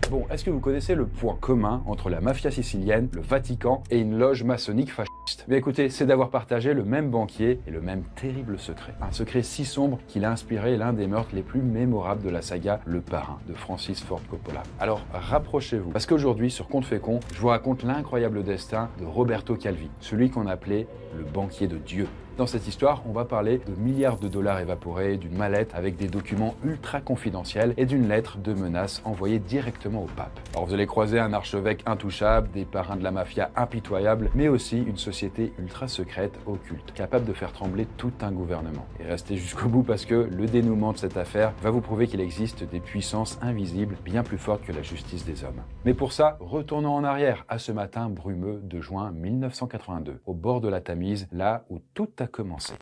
Bon, est-ce que vous connaissez le point commun entre la mafia sicilienne, le Vatican et une loge maçonnique fasciste? Bien écoutez, c'est d'avoir partagé le même banquier et le même terrible secret. Un secret si sombre qu'il a inspiré l'un des meurtres les plus mémorables de la saga Le Parrain de Francis Ford Coppola. Alors rapprochez-vous, parce qu'aujourd'hui sur Conte fait con, je vous raconte l'incroyable destin de Roberto Calvi, celui qu'on appelait le banquier de Dieu. Dans cette histoire, on va parler de milliards de dollars évaporés, d'une mallette avec des documents ultra confidentiels et d'une lettre de menace envoyée directement au pape. Alors vous allez croiser un archevêque intouchable, des parrains de la mafia impitoyables, mais aussi une société ultra secrète, occulte, capable de faire trembler tout un gouvernement. Et restez jusqu'au bout parce que le dénouement de cette affaire va vous prouver qu'il existe des puissances invisibles bien plus fortes que la justice des hommes. Mais pour ça, retournons en arrière à ce matin brumeux de juin 1982, au bord de la Tamise, là où tout a commencé.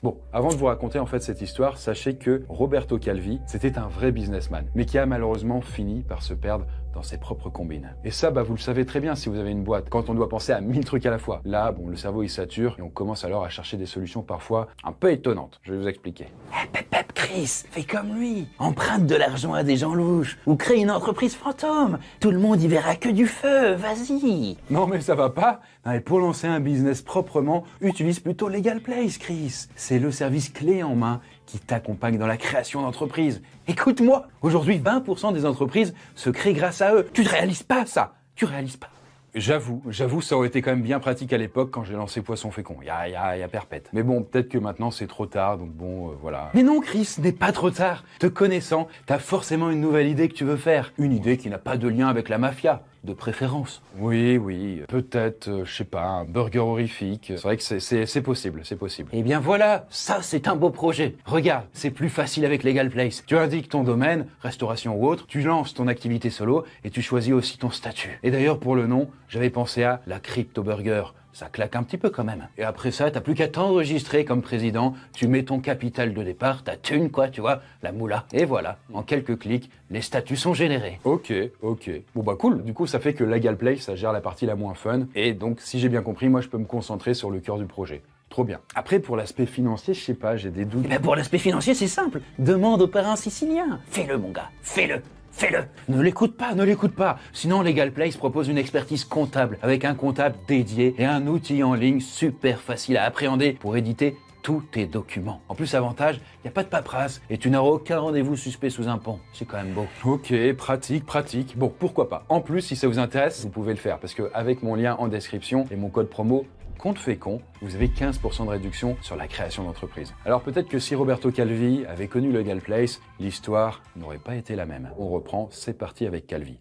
Bon, avant de vous raconter en fait cette histoire, sachez que Roberto Calvi, c'était un vrai businessman, mais qui a malheureusement fini par se perdre dans ses propres combines. Et ça, vous le savez très bien si vous avez une boîte, quand on doit penser à 1000 trucs à la fois. Là, le cerveau il sature et on commence alors à chercher des solutions parfois un peu étonnantes. Je vais vous expliquer. Pep, Chris, fais comme lui. Emprunte de l'argent à des gens louches ou crée une entreprise fantôme. Tout le monde y verra que du feu, vas-y. Non mais ça va pas. Non, et pour lancer un business proprement, utilise plutôt Legal Place, Chris. C'est le service clé en main qui t'accompagne dans la création d'entreprises. Écoute-moi, aujourd'hui 20% des entreprises se créent grâce à eux. Tu ne réalises pas ça, tu réalises pas. J'avoue, ça aurait été quand même bien pratique à l'époque quand j'ai lancé Poisson Fécond. Il y a perpète. Mais bon, peut-être que maintenant c'est trop tard, donc voilà. Mais non, Chris, ce n'est pas trop tard. Te connaissant, t'as forcément une nouvelle idée que tu veux faire. Une idée qui n'a pas de lien avec la mafia. De préférence. Oui, peut-être, je sais pas, un burger horrifique. C'est vrai que c'est possible. Eh bien voilà, ça c'est un beau projet. Regarde, c'est plus facile avec Legal Place. Tu indiques ton domaine, restauration ou autre, tu lances ton activité solo et tu choisis aussi ton statut. Et d'ailleurs pour le nom, j'avais pensé à la Crypto Burger. Ça claque un petit peu quand même. Et après ça, t'as plus qu'à t'enregistrer comme président, tu mets ton capital de départ, ta thune quoi, tu vois, la moula. Et voilà, en quelques clics, les statuts sont générés. Ok. Bon cool, du coup ça fait que Legal Place, ça gère la partie la moins fun. Et donc si j'ai bien compris, moi je peux me concentrer sur le cœur du projet. Trop bien. Après, pour l'aspect financier, je sais pas, j'ai des doutes. Mais pour l'aspect financier, c'est simple. Demande au parrain sicilien. Fais-le mon gars, fais-le. Ne l'écoute pas. Sinon, Legal Place propose une expertise comptable avec un comptable dédié et un outil en ligne super facile à appréhender pour éditer tous tes documents. En plus, avantage, il n'y a pas de paperasse et tu n'auras aucun rendez-vous suspect sous un pont. C'est quand même beau. Ok, pratique. Bon, pourquoi pas. En plus, si ça vous intéresse, vous pouvez le faire parce qu'avec mon lien en description et mon code promo, Conte fait con, vous avez 15% de réduction sur la création d'entreprise. Alors peut-être que si Roberto Calvi avait connu Legal Place, l'histoire n'aurait pas été la même. On reprend, c'est parti avec Calvi.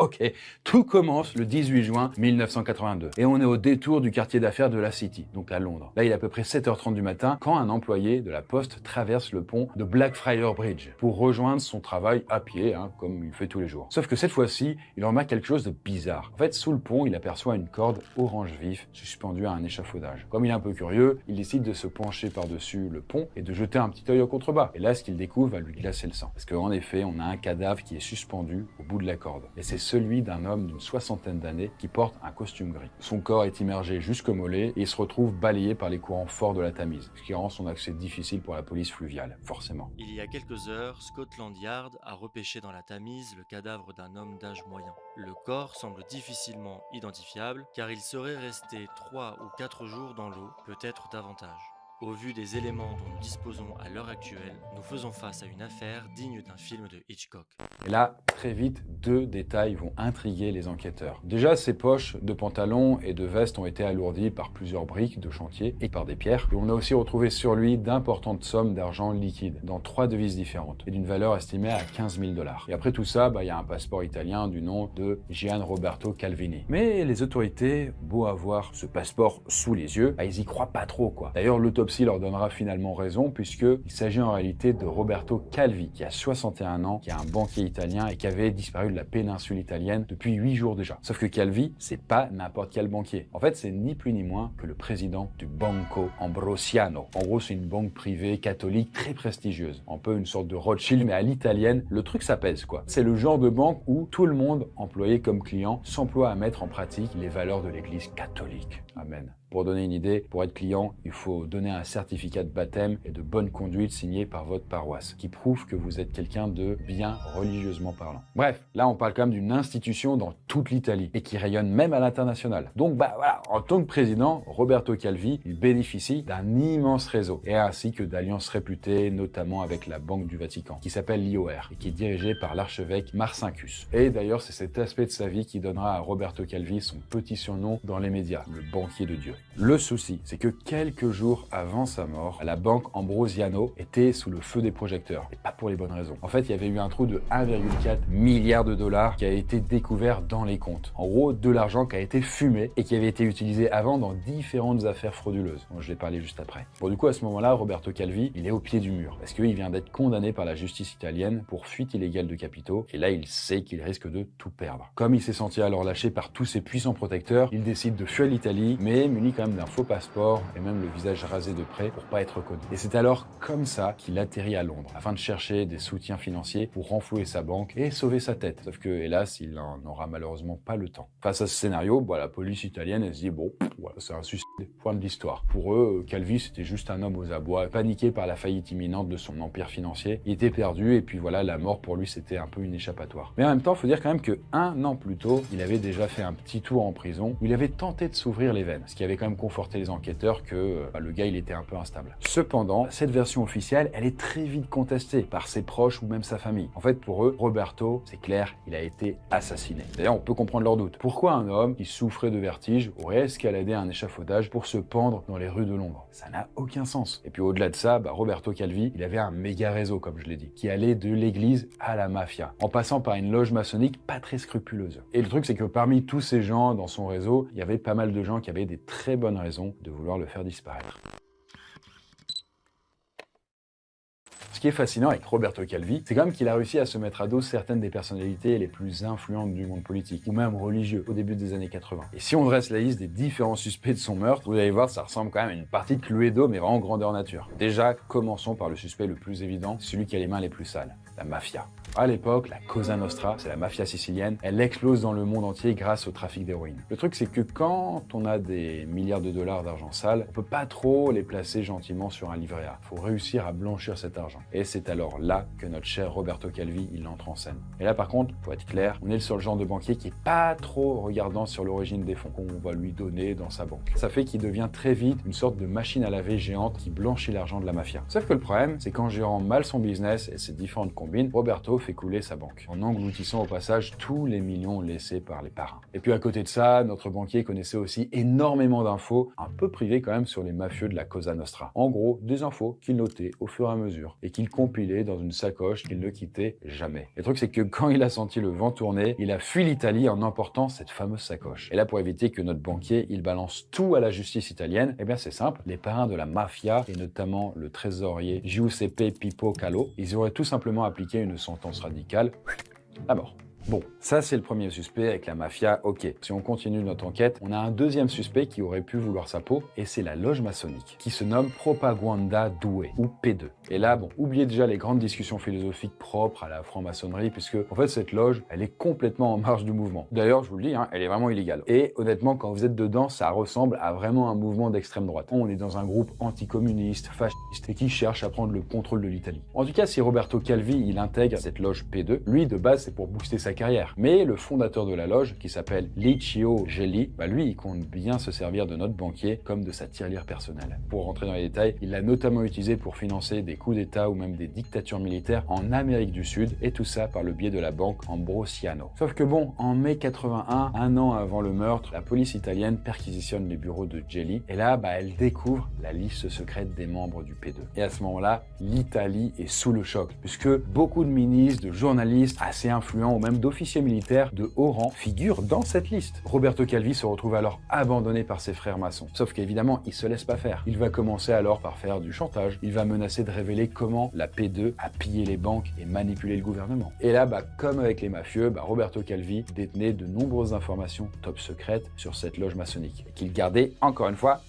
Ok, tout commence le 18 juin 1982 et on est au détour du quartier d'affaires de la City, donc à Londres. Là, il est à peu près 7h30 du matin quand un employé de la Poste traverse le pont de Blackfriars Bridge pour rejoindre son travail à pied, comme il fait tous les jours. Sauf que cette fois-ci, il remarque quelque chose de bizarre. En fait, sous le pont, il aperçoit une corde orange vif suspendue à un échafaudage. Comme il est un peu curieux, il décide de se pencher par-dessus le pont et de jeter un petit œil au contrebas. Et là, ce qu'il découvre va lui glacer le sang. Parce qu'en effet, on a un cadavre qui est suspendu au bout de la corde. Et c'est celui d'un homme d'une soixantaine d'années qui porte un costume gris. Son corps est immergé jusqu'au mollet et il se retrouve balayé par les courants forts de la Tamise, ce qui rend son accès difficile pour la police fluviale, forcément. Il y a quelques heures, Scotland Yard a repêché dans la Tamise le cadavre d'un homme d'âge moyen. Le corps semble difficilement identifiable car il serait resté 3 ou 4 jours dans l'eau, peut-être davantage. Au vu des éléments dont nous disposons à l'heure actuelle, nous faisons face à une affaire digne d'un film de Hitchcock. Et là, très vite, deux détails vont intriguer les enquêteurs. Déjà, ses poches de pantalon et de veste ont été alourdies par plusieurs briques de chantier et par des pierres. Et on a aussi retrouvé sur lui d'importantes sommes d'argent liquide dans 3 devises différentes et d'une valeur estimée à 15 000 $. Et après tout ça, il y a un passeport italien du nom de Gian Roberto Calvini. Mais les autorités, beau avoir ce passeport sous les yeux, ils y croient pas trop quoi. D'ailleurs, l'autopsie leur donnera finalement raison puisqu'il s'agit en réalité de Roberto Calvi qui a 61 ans, qui est un banquier italien et qui avait disparu de la péninsule italienne depuis 8 jours déjà. Sauf que Calvi, c'est pas n'importe quel banquier. En fait, c'est ni plus ni moins que le président du Banco Ambrosiano. En gros, c'est une banque privée catholique très prestigieuse. Un peu une sorte de Rothschild mais à l'italienne. Le truc, ça pèse quoi. C'est le genre de banque où tout le monde, employé comme client, s'emploie à mettre en pratique les valeurs de l'église catholique. Amen. Pour donner une idée, pour être client, il faut donner un certificat de baptême et de bonne conduite signé par votre paroisse, qui prouve que vous êtes quelqu'un de bien religieusement parlant. Bref, là on parle quand même d'une institution dans toute l'Italie et qui rayonne même à l'international. Donc voilà, en tant que président, Roberto Calvi, il bénéficie d'un immense réseau et ainsi que d'alliances réputées, notamment avec la Banque du Vatican, qui s'appelle l'IOR et qui est dirigée par l'archevêque Marcinkus. Et d'ailleurs, c'est cet aspect de sa vie qui donnera à Roberto Calvi son petit surnom dans les médias, le banquier de Dieu. Le souci, c'est que quelques jours avant sa mort, la banque Ambrosiano était sous le feu des projecteurs, et pas pour les bonnes raisons. En fait, il y avait eu un trou de 1,4 milliard de dollars qui a été découvert dans les comptes. En gros, de l'argent qui a été fumé et qui avait été utilisé avant dans différentes affaires frauduleuses, dont je vais parler juste après. Bon, du coup, à ce moment-là, Roberto Calvi, il est au pied du mur, parce qu'il vient d'être condamné par la justice italienne pour fuite illégale de capitaux, et là, il sait qu'il risque de tout perdre. Comme il s'est senti alors lâché par tous ses puissants protecteurs, il décide de fuir l'Italie, mais muni quand même d'un faux passeport et même le visage rasé de près pour pas être reconnu. Et c'est alors comme ça qu'il atterrit à Londres, afin de chercher des soutiens financiers pour renflouer sa banque et sauver sa tête. Sauf que, hélas, il n'en aura malheureusement pas le temps. Face à ce scénario, la police italienne, elle se dit, bon, voilà, c'est un suicide, point de l'histoire. Pour eux, Calvi, c'était juste un homme aux abois, paniqué par la faillite imminente de son empire financier. Il était perdu et puis voilà, la mort pour lui, c'était un peu une échappatoire. Mais en même temps, il faut dire quand même que 1 an plus tôt, il avait déjà fait un petit tour en prison où il avait tenté de s'ouvrir les veines, ce qui avait quand même conforté les enquêteurs que le gars, il était un peu instable. Cependant, cette version officielle, elle est très vite contestée par ses proches ou même sa famille. En fait, pour eux, Roberto, c'est clair, il a été assassiné. D'ailleurs, on peut comprendre leurs doutes. Pourquoi un homme qui souffrait de vertige aurait escaladé un échafaudage pour se pendre dans les rues de Londres? Ça n'a aucun sens. Et puis au-delà de ça, Roberto Calvi, il avait un méga réseau, comme je l'ai dit, qui allait de l'église à la mafia, en passant par une loge maçonnique pas très scrupuleuse. Et le truc, c'est que parmi tous ces gens dans son réseau, il y avait pas mal de gens qui avaient des très bonnes raisons de vouloir le faire disparaître. Ce qui est fascinant avec Roberto Calvi, c'est quand même qu'il a réussi à se mettre à dos certaines des personnalités les plus influentes du monde politique, ou même religieux, au début des années 80. Et si on dresse la liste des différents suspects de son meurtre, vous allez voir, ça ressemble quand même à une partie de Cluedo, mais vraiment grandeur nature. Déjà, commençons par le suspect le plus évident, celui qui a les mains les plus sales, la mafia. À l'époque, la Cosa Nostra, c'est la mafia sicilienne, elle explose dans le monde entier grâce au trafic d'héroïne. Le truc, c'est que quand on a des milliards de dollars d'argent sale, on peut pas trop les placer gentiment sur un livret A. Faut réussir à blanchir cet argent. Et c'est alors là que notre cher Roberto Calvi, il entre en scène. Et là, par contre, pour être clair, on est sur le genre de banquier qui est pas trop regardant sur l'origine des fonds qu'on va lui donner dans sa banque. Ça fait qu'il devient très vite une sorte de machine à laver géante qui blanchit l'argent de la mafia. Sauf que le problème, c'est qu'en gérant mal son business et ses différentes combines, Roberto fait couler sa banque, en engloutissant au passage tous les millions laissés par les parrains. Et puis à côté de ça, notre banquier connaissait aussi énormément d'infos, un peu privées quand même, sur les mafieux de la Cosa Nostra. En gros, des infos qu'il notait au fur et à mesure, et qu'il compilait dans une sacoche qu'il ne quittait jamais. Le truc, c'est que quand il a senti le vent tourner, il a fui l'Italie en emportant cette fameuse sacoche. Et là, pour éviter que notre banquier, il balance tout à la justice italienne, eh bien c'est simple, les parrains de la mafia, et notamment le trésorier Giuseppe Pippo Calò, ils auraient tout simplement appliqué une sentence radicale à mort. Bon, ça c'est le premier suspect avec la mafia, ok. Si on continue notre enquête, on a un deuxième suspect qui aurait pu vouloir sa peau, et c'est la loge maçonnique, qui se nomme Propaganda Due, ou P2. Et là, bon, oubliez déjà les grandes discussions philosophiques propres à la franc-maçonnerie, puisque en fait cette loge, elle est complètement en marge du mouvement. D'ailleurs, je vous le dis, elle est vraiment illégale. Et honnêtement, quand vous êtes dedans, ça ressemble à vraiment un mouvement d'extrême droite. On est dans un groupe anticommuniste, fasciste, et qui cherche à prendre le contrôle de l'Italie. En tout cas, si Roberto Calvi, il intègre cette loge P2, lui, de base, c'est pour booster sa carrière. Mais le fondateur de la loge, qui s'appelle Licio Gelli, lui, il compte bien se servir de notre banquier comme de sa tirelire personnelle. Pour rentrer dans les détails, il l'a notamment utilisé pour financer des coups d'État ou même des dictatures militaires en Amérique du Sud, et tout ça par le biais de la banque Ambrosiano. Sauf que bon, en mai 81, un an avant le meurtre, la police italienne perquisitionne les bureaux de Gelli, et là, elle découvre la liste secrète des membres du P2. Et à ce moment-là, l'Italie est sous le choc, puisque beaucoup de ministres, de journalistes assez influents ou même d'officiers militaires de haut rang figurent dans cette liste. Roberto Calvi se retrouve alors abandonné par ses frères maçons. Sauf qu'évidemment, il se laisse pas faire. Il va commencer alors par faire du chantage. Il va menacer de révéler comment la P2 a pillé les banques et manipulé le gouvernement. Et là, comme avec les mafieux, Roberto Calvi détenait de nombreuses informations top secrètes sur cette loge maçonnique, qu'il gardait encore une fois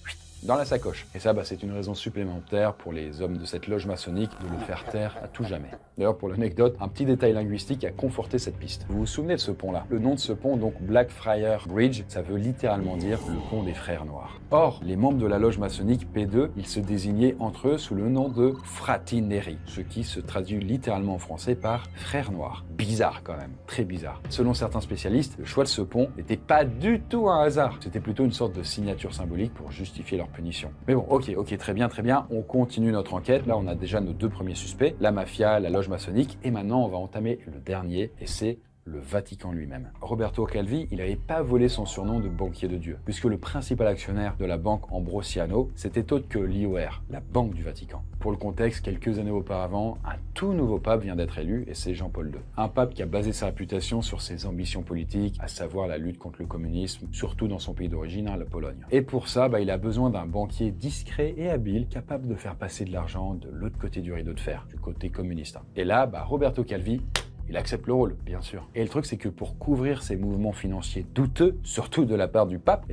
dans la sacoche. Et ça, c'est une raison supplémentaire pour les hommes de cette loge maçonnique de le faire taire à tout jamais. D'ailleurs, pour l'anecdote, un petit détail linguistique a conforté cette piste. Vous vous souvenez de ce pont-là? Le nom de ce pont, donc Blackfriars Bridge, ça veut littéralement dire le pont des frères noirs. Or, les membres de la loge maçonnique P2, ils se désignaient entre eux sous le nom de Fratineri, ce qui se traduit littéralement en français par frères noirs. Bizarre quand même, très bizarre. Selon certains spécialistes, le choix de ce pont n'était pas du tout un hasard. C'était plutôt une sorte de signature symbolique pour justifier leur punition. Mais bon, ok, très bien, on continue notre enquête. Là, on a déjà nos deux premiers suspects, la mafia, la loge maçonnique, et maintenant, on va entamer le dernier, et c'est le Vatican lui-même. Roberto Calvi, il n'avait pas volé son surnom de banquier de Dieu, puisque le principal actionnaire de la banque Ambrosiano, c'était autre que l'IOR, la banque du Vatican. Pour le contexte, quelques années auparavant, un tout nouveau pape vient d'être élu, et c'est Jean-Paul II. Un pape qui a basé sa réputation sur ses ambitions politiques, à savoir la lutte contre le communisme, surtout dans son pays d'origine, la Pologne. Et pour ça, il a besoin d'un banquier discret et habile, capable de faire passer de l'argent de l'autre côté du rideau de fer, du côté communiste. Et là, Roberto Calvi, il accepte le rôle, bien sûr. Et le truc, c'est que pour couvrir ces mouvements financiers douteux, surtout de la part du pape,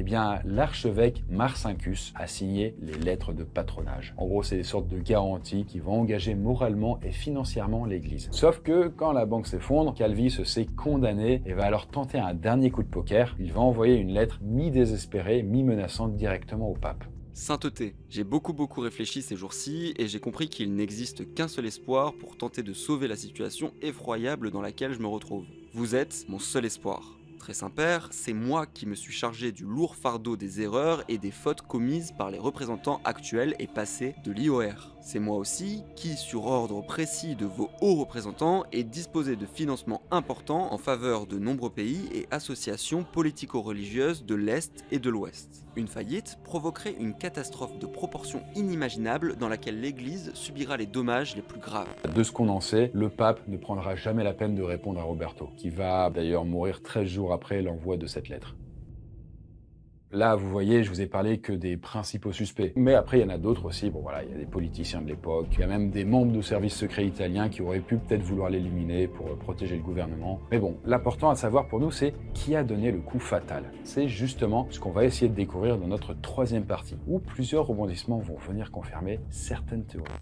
l'archevêque Marcinkus a signé les lettres de patronage. En gros, c'est des sortes de garanties qui vont engager moralement et financièrement l'Église. Sauf que quand la banque s'effondre, Calvi se sait condamné et va alors tenter un dernier coup de poker. Il va envoyer une lettre mi-désespérée, mi-menaçante directement au pape. Sainteté, j'ai beaucoup réfléchi ces jours-ci et j'ai compris qu'il n'existe qu'un seul espoir pour tenter de sauver la situation effroyable dans laquelle je me retrouve. Vous êtes mon seul espoir. Très Saint-Père, c'est moi qui me suis chargé du lourd fardeau des erreurs et des fautes commises par les représentants actuels et passés de l'IOR. C'est moi aussi qui, sur ordre précis de vos hauts représentants, ai disposé de financements importants en faveur de nombreux pays et associations politico-religieuses de l'Est et de l'Ouest. Une faillite provoquerait une catastrophe de proportions inimaginables dans laquelle l'Église subira les dommages les plus graves. De ce qu'on en sait, le pape ne prendra jamais la peine de répondre à Roberto, qui va d'ailleurs mourir 13 jours après l'envoi de cette lettre. Là, vous voyez, je vous ai parlé que des principaux suspects. Mais après, il y en a d'autres aussi. Il y a des politiciens de l'époque. Il y a même des membres de services secrets italiens qui auraient pu peut-être vouloir l'éliminer pour protéger le gouvernement. Mais bon, l'important à savoir pour nous, c'est qui a donné le coup fatal. C'est justement ce qu'on va essayer de découvrir dans notre troisième partie, où plusieurs rebondissements vont venir confirmer certaines théories.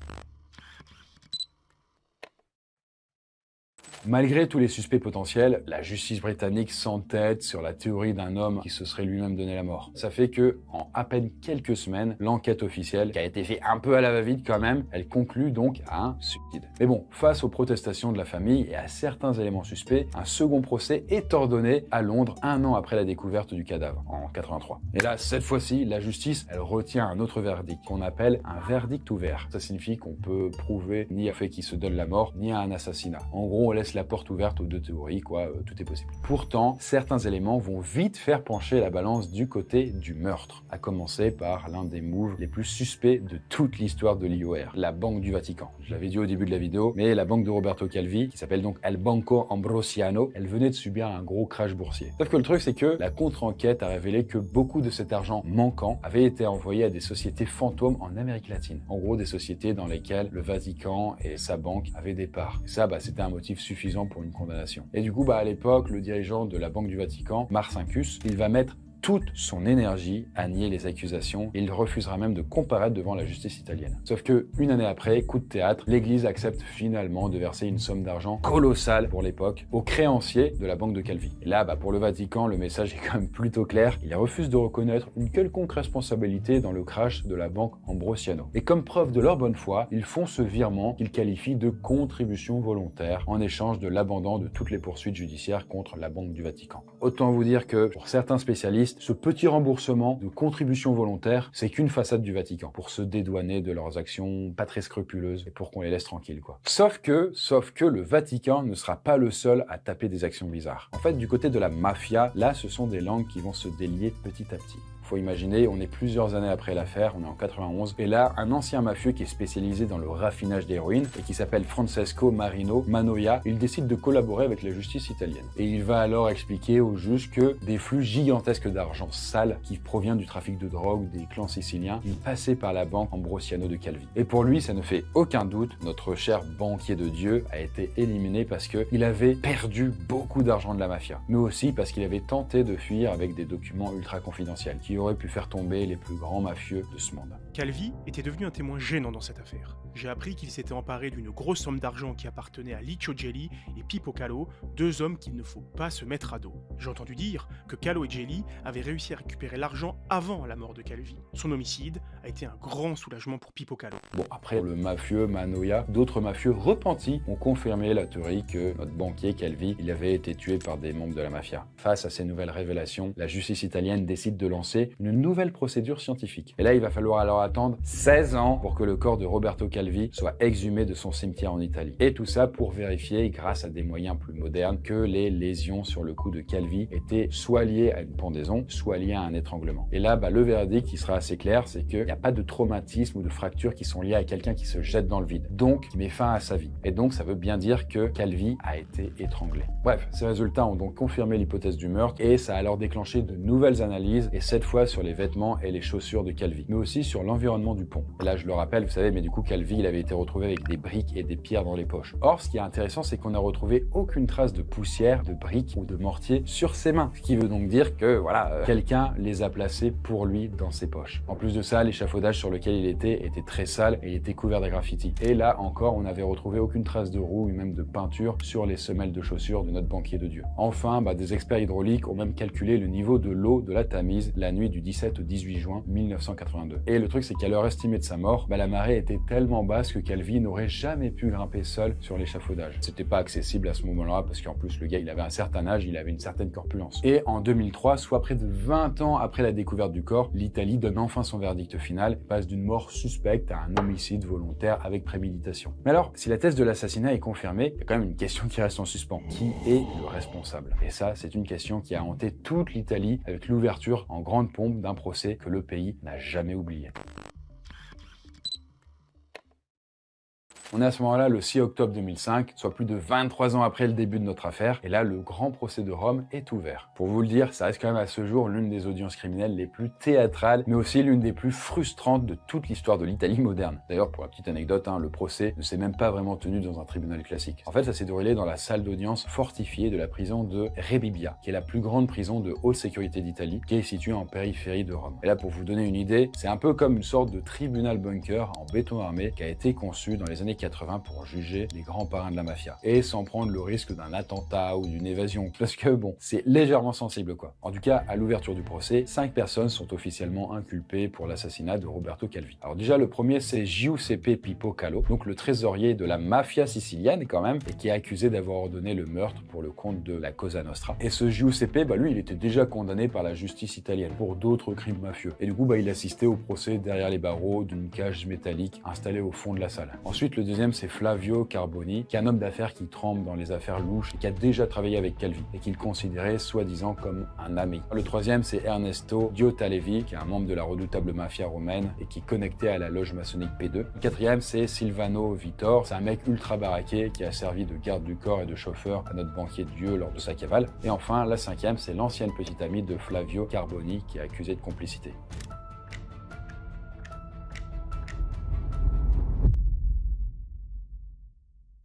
Malgré tous les suspects potentiels, la justice britannique s'entête sur la théorie d'un homme qui se serait lui-même donné la mort. Ça fait que, en à peine quelques semaines, l'enquête officielle, qui a été faite un peu à la va-vite quand même, elle conclut donc à un suicide. Mais bon, face aux protestations de la famille et à certains éléments suspects, un second procès est ordonné à Londres 1 an après la découverte du cadavre, en 83. Et là, cette fois-ci, la justice, elle retient un autre verdict, qu'on appelle un verdict ouvert. Ça signifie qu'on peut prouver ni à fait qui se donne la mort, ni à un assassinat. En gros, on laisse la porte ouverte aux deux théories, tout est possible. Pourtant, certains éléments vont vite faire pencher la balance du côté du meurtre, à commencer par l'un des moves les plus suspects de toute l'histoire de l'IOR, la Banque du Vatican. Je l'avais dit au début de la vidéo, mais la banque de Roberto Calvi, qui s'appelle donc El Banco Ambrosiano, elle venait de subir un gros crash boursier. Sauf que le truc, c'est que la contre-enquête a révélé que beaucoup de cet argent manquant avait été envoyé à des sociétés fantômes en Amérique latine. En gros, des sociétés dans lesquelles le Vatican et sa banque avaient des parts. Et ça, c'était un motif suffisant pour une condamnation. Et du coup, à l'époque, le dirigeant de la Banque du Vatican, Marcinkus, il va mettre toute son énergie à nier les accusations et il refusera même de comparaître devant la justice italienne. Sauf que, une année après, coup de théâtre, l'Église accepte finalement de verser une somme d'argent colossale pour l'époque aux créanciers de la banque de Calvi. Et là, pour le Vatican, le message est quand même plutôt clair. Il refuse de reconnaître une quelconque responsabilité dans le crash de la banque Ambrosiano. Et comme preuve de leur bonne foi, ils font ce virement qu'ils qualifient de contribution volontaire en échange de l'abandon de toutes les poursuites judiciaires contre la banque du Vatican. Autant vous dire que, pour certains spécialistes, ce petit remboursement de contribution volontaire, c'est qu'une façade du Vatican pour se dédouaner de leurs actions pas très scrupuleuses et pour qu'on les laisse tranquilles, Sauf que le Vatican ne sera pas le seul à taper des actions bizarres. En fait, du côté de la mafia, là, ce sont des langues qui vont se délier petit à petit. Faut imaginer, on est plusieurs années après l'affaire, on est en 91, et là, un ancien mafieux qui est spécialisé dans le raffinage d'héroïne et qui s'appelle Francesco Marino Manoia, il décide de collaborer avec la justice italienne. Et il va alors expliquer aux juges que des flux gigantesques d'argent sale qui provient du trafic de drogue des clans siciliens, il passait par la banque Ambrosiano de Calvi. Et pour lui, ça ne fait aucun doute, notre cher banquier de Dieu a été éliminé parce qu'il avait perdu beaucoup d'argent de la mafia. Mais aussi parce qu'il avait tenté de fuir avec des documents ultra confidentiels qui aurait pu faire tomber les plus grands mafieux de ce monde. Calvi était devenu un témoin gênant dans cette affaire. J'ai appris qu'il s'était emparé d'une grosse somme d'argent qui appartenait à Licio Gelli et Pippo Calo, deux hommes qu'il ne faut pas se mettre à dos. J'ai entendu dire que Calo et Gelli avaient réussi à récupérer l'argent avant la mort de Calvi. Son homicide a été un grand soulagement pour Pippo Calo. Bon, après le mafieux Manoia, d'autres mafieux repentis ont confirmé la théorie que notre banquier Calvi, il avait été tué par des membres de la mafia. Face à ces nouvelles révélations, la justice italienne décide de lancer une nouvelle procédure scientifique. Et là, il va falloir alors attendre 16 ans pour que le corps de Roberto Calvi soit exhumé de son cimetière en Italie. Et tout ça pour vérifier, grâce à des moyens plus modernes, que les lésions sur le cou de Calvi étaient soit liées à une pendaison, soit liées à un étranglement. Et là, le verdict qui sera assez clair, c'est qu'il n'y a pas de traumatisme ou de fractures qui sont liées à quelqu'un qui se jette dans le vide, donc qui met fin à sa vie. Et donc, ça veut bien dire que Calvi a été étranglé. Bref, ces résultats ont donc confirmé l'hypothèse du meurtre et ça a alors déclenché de nouvelles analyses, et cette fois sur les vêtements et les chaussures de Calvi, mais aussi sur l'environnement du pont. Et là, je le rappelle, vous savez, mais du coup, Calvi, il avait été retrouvé avec des briques et des pierres dans les poches. Or, ce qui est intéressant, c'est qu'on n'a retrouvé aucune trace de poussière, de briques ou de mortier sur ses mains. Ce qui veut donc dire que, voilà, quelqu'un les a placés pour lui dans ses poches. En plus de ça, l'échafaudage sur lequel il était très sale et il était couvert de graffitis. Et là encore, on n'avait retrouvé aucune trace de roue ou même de peinture sur les semelles de chaussures de notre banquier de Dieu. Enfin, des experts hydrauliques ont même calculé le niveau de l'eau de la Tamise la nuit du 17 au 18 juin 1982. Et le truc, c'est qu'à l'heure estimée de sa mort, la marée était tellement basse que Calvi n'aurait jamais pu grimper seul sur l'échafaudage. C'était pas accessible à ce moment-là parce qu'en plus, le gars, il avait un certain âge, il avait une certaine corpulence. Et en 2003, soit près de 20 ans après la découverte du corps, l'Italie donne enfin son verdict final et passe d'une mort suspecte à un homicide volontaire avec préméditation. Mais alors, si la thèse de l'assassinat est confirmée, il y a quand même une question qui reste en suspens. Qui est le responsable? Et ça, c'est une question qui a hanté toute l'Italie avec l'ouverture en grande pompe d'un procès que le pays n'a jamais oublié. On est à ce moment-là le 6 octobre 2005, soit plus de 23 ans après le début de notre affaire, et là, le grand procès de Rome est ouvert. Pour vous le dire, ça reste quand même à ce jour l'une des audiences criminelles les plus théâtrales, mais aussi l'une des plus frustrantes de toute l'histoire de l'Italie moderne. D'ailleurs, pour la petite anecdote, le procès ne s'est même pas vraiment tenu dans un tribunal classique. En fait, ça s'est déroulé dans la salle d'audience fortifiée de la prison de Rebibbia, qui est la plus grande prison de haute sécurité d'Italie, qui est située en périphérie de Rome. Et là, pour vous donner une idée, c'est un peu comme une sorte de tribunal bunker en béton armé qui a été conçu dans les années 80 pour juger les grands parrains de la mafia et sans prendre le risque d'un attentat ou d'une évasion parce que bon, c'est légèrement sensible quoi. En tout cas, à l'ouverture du procès, 5 personnes sont officiellement inculpées pour l'assassinat de Roberto Calvi. Alors déjà, le premier, c'est Giuseppe Pippo Calo, donc le trésorier de la mafia sicilienne quand même, et qui est accusé d'avoir ordonné le meurtre pour le compte de la Cosa Nostra. Et ce Giuseppe, lui, il était déjà condamné par la justice italienne pour d'autres crimes mafieux. Et du coup, il assistait au procès derrière les barreaux d'une cage métallique installée au fond de la salle. Ensuite, le deuxième, c'est Flavio Carboni, qui est un homme d'affaires qui trempe dans les affaires louches et qui a déjà travaillé avec Calvi et qu'il considérait soi-disant comme un ami. Le troisième, c'est Ernesto Diotalevi, qui est un membre de la redoutable mafia romaine et qui est connecté à la loge maçonnique P2. Le quatrième, c'est Silvano Vittor, c'est un mec ultra baraqué qui a servi de garde du corps et de chauffeur à notre banquier de Dieu lors de sa cavale. Et enfin, la cinquième, c'est l'ancienne petite amie de Flavio Carboni qui est accusée de complicité.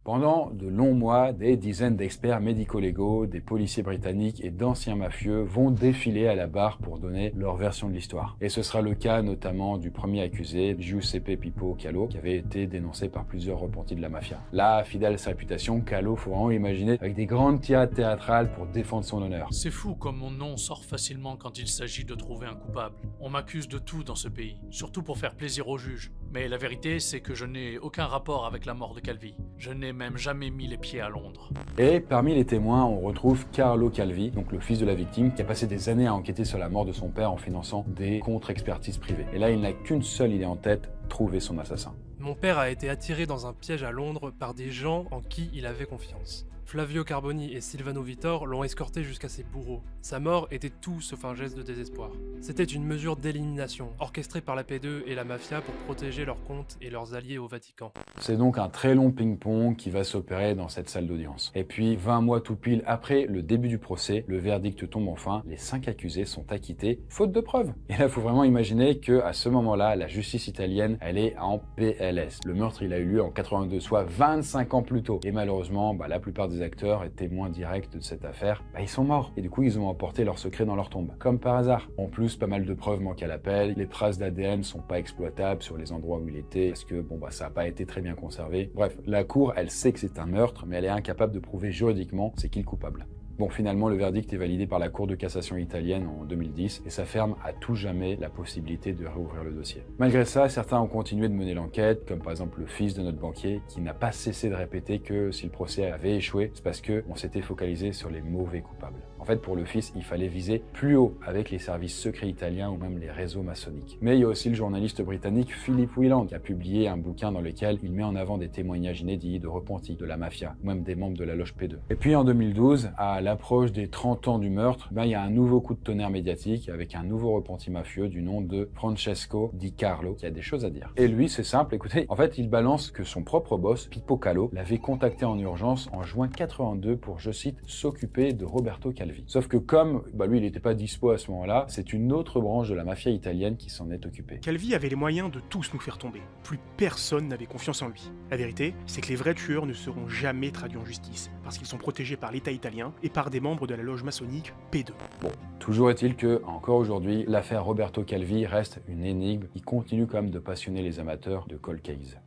Pendant de longs mois, des dizaines d'experts médico-légaux, des policiers britanniques et d'anciens mafieux vont défiler à la barre pour donner leur version de l'histoire. Et ce sera le cas notamment du premier accusé, Giuseppe Pippo Calo, qui avait été dénoncé par plusieurs repentis de la mafia. Là, fidèle à sa réputation, Calo, faut vraiment imaginer, avec des grandes tirades théâtrales pour défendre son honneur. C'est fou comme mon nom sort facilement quand il s'agit de trouver un coupable. On m'accuse de tout dans ce pays, surtout pour faire plaisir aux juges. Mais la vérité, c'est que je n'ai aucun rapport avec la mort de Calvi. Je n'ai même jamais mis les pieds à Londres. Et parmi les témoins, on retrouve Carlo Calvi, donc le fils de la victime, qui a passé des années à enquêter sur la mort de son père en finançant des contre-expertises privées. Et là, il n'a qu'une seule idée en tête, trouver son assassin. Mon père a été attiré dans un piège à Londres par des gens en qui il avait confiance. Flavio Carboni et Silvano Vittor l'ont escorté jusqu'à ses bourreaux. Sa mort était tout sauf un geste de désespoir. C'était une mesure d'élimination, orchestrée par la P2 et la mafia pour protéger leurs comptes et leurs alliés au Vatican. C'est donc un très long ping-pong qui va s'opérer dans cette salle d'audience. Et puis, 20 mois tout pile après le début du procès, le verdict tombe enfin, les 5 accusés sont acquittés, faute de preuves. Et là, il faut vraiment imaginer qu'à ce moment-là, la justice italienne, elle est en PLS. Le meurtre, il a eu lieu en 82, soit 25 ans plus tôt. Et malheureusement, la plupart des des acteurs et témoins directs de cette affaire, ils sont morts. Et du coup, ils ont emporté leur secret dans leur tombe. Comme par hasard. En plus, pas mal de preuves manquent à l'appel. Les traces d'ADN sont pas exploitables sur les endroits où il était parce que, ça n'a pas été très bien conservé. Bref, la cour, elle sait que c'est un meurtre, mais elle est incapable de prouver juridiquement c'est qui le coupable. Bon, finalement, le verdict est validé par la Cour de cassation italienne en 2010 et ça ferme à tout jamais la possibilité de réouvrir le dossier. Malgré ça, certains ont continué de mener l'enquête, comme par exemple le fils de notre banquier, qui n'a pas cessé de répéter que si le procès avait échoué, c'est parce qu'on s'était focalisé sur les mauvais coupables. En fait, pour le fils, il fallait viser plus haut avec les services secrets italiens ou même les réseaux maçonniques. Mais il y a aussi le journaliste britannique Philip Whelan qui a publié un bouquin dans lequel il met en avant des témoignages inédits de repentis, de la mafia, ou même des membres de la loge P2. Et puis en 2012, à l'approche des 30 ans du meurtre, il y a un nouveau coup de tonnerre médiatique avec un nouveau repenti mafieux du nom de Francesco Di Carlo qui a des choses à dire. Et lui, c'est simple, écoutez, en fait, il balance que son propre boss, Pippo Calò, l'avait contacté en urgence en juin 82 pour, je cite, s'occuper de Roberto Calvi. Sauf que comme lui, il n'était pas dispo à ce moment-là, c'est une autre branche de la mafia italienne qui s'en est occupée. Calvi avait les moyens de tous nous faire tomber. Plus personne n'avait confiance en lui. La vérité, c'est que les vrais tueurs ne seront jamais traduits en justice, parce qu'ils sont protégés par l'État italien et par des membres de la loge maçonnique P2. Bon, toujours est-il que, encore aujourd'hui, l'affaire Roberto Calvi reste une énigme qui continue quand même de passionner les amateurs de cold case.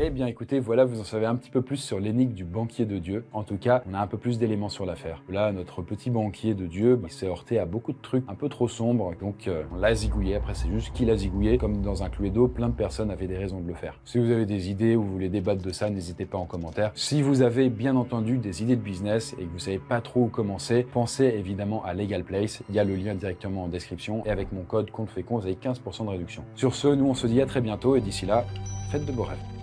Eh bien écoutez, voilà, vous en savez un petit peu plus sur l'énigme du banquier de Dieu. En tout cas, on a un peu plus d'éléments sur l'affaire. Là, notre petit banquier de Dieu, il s'est heurté à beaucoup de trucs un peu trop sombres, donc on l'a zigouillé. Après, c'est juste qu'il a zigouillé. Comme dans un Cluedo, plein de personnes avaient des raisons de le faire. Si vous avez des idées ou vous voulez débattre de ça, n'hésitez pas en commentaire. Si vous avez bien entendu des idées de business et que vous savez pas trop où commencer, pensez évidemment à Legal Place. Il y a le lien directement en description et avec mon code CONTEFAITCON, vous avez 15% de réduction. Sur ce, nous on se dit à très bientôt et d'ici là, faites de beaux rêves.